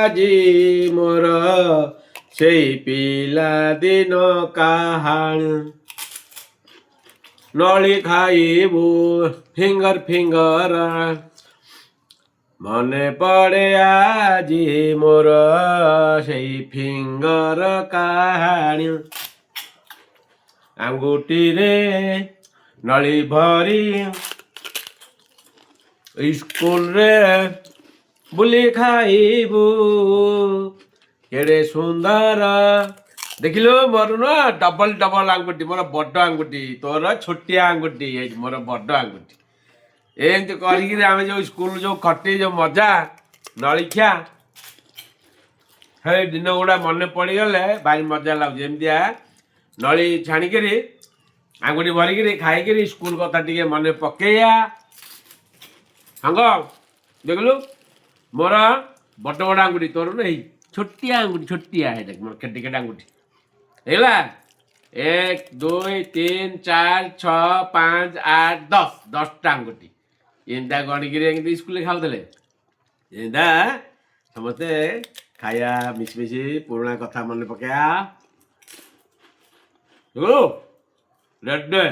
ଆଜି ମୋର ସେଇ ପିଲାଦିନ କାହାଣୀ। ନଳି ଖାଇବୁ ଫିଙ୍ଗର ଫିଙ୍ଗର, ମନେ ପଡ଼େ ଆଜି ମୋର ସେଇ ଫିଙ୍ଗର କାହାଣୀ। ଆଙ୍ଗୁଠିରେ ନଳି ଭରି ସ୍କୁଲରେ ବୁଲି ଖାଇବୁ, କେଡ଼େ ସୁନ୍ଦର। ଦେଖିଲୁ ମୋର ନା ଡବଲ ଡବଲ ଆଙ୍ଗୁଠି, ମୋର ବଡ଼ ଆଙ୍ଗୁଠି, ତୋର ଛୋଟିଆ ଆଙ୍ଗୁଠି, ଏଇଠି ମୋର ବଡ଼ ଆଙ୍ଗୁଠି। ଏମିତି କରିକିରି ଆମେ ଯେଉଁ ସ୍କୁଲ ଯେଉଁ ଖଟି ଯେଉଁ ମଜା ନଳିଖିଆ, ହେ ଦିନ ଗୁଡ଼ା ମନେ ପଡ଼ିଗଲେ ଭାରି ମଜା ଲାଗୁଛି। ଏମିତିଆ ନଳି ଛାଣିକିରି ଆଙ୍ଗୁଠି ଭରିକିରି ଖାଇକିରି ସ୍କୁଲ କଥା ଟିକେ ମନେ ପକେଇବା ସାଙ୍ଗ। ଦେଖିଲୁ ମୋର ବଡ଼ ବଡ଼ ଆଙ୍ଗୁଠି, ତୋର ଏଇ ଛୋଟିଆ ଆଙ୍ଗୁଠି, ଛୋଟିଆ ହେଇଟା ମୋର କେଟେ କେଟେ ଆଙ୍ଗୁଠି ହେଇଗଲା। 1 2 3 4 6 5 8 10ଟା ଆଙ୍ଗୁଠି। ଏମିତିଆ ଗଣିକିରି ଏମିତି ସ୍କୁଲରେ ଖାଉଥିଲେ। ଏମିତିଆ ସମସ୍ତେ ଖାଇବା ମିଶି ମିଶି ପୁରୁଣା କଥା ମନେ ପକେଇବା। ରେଡି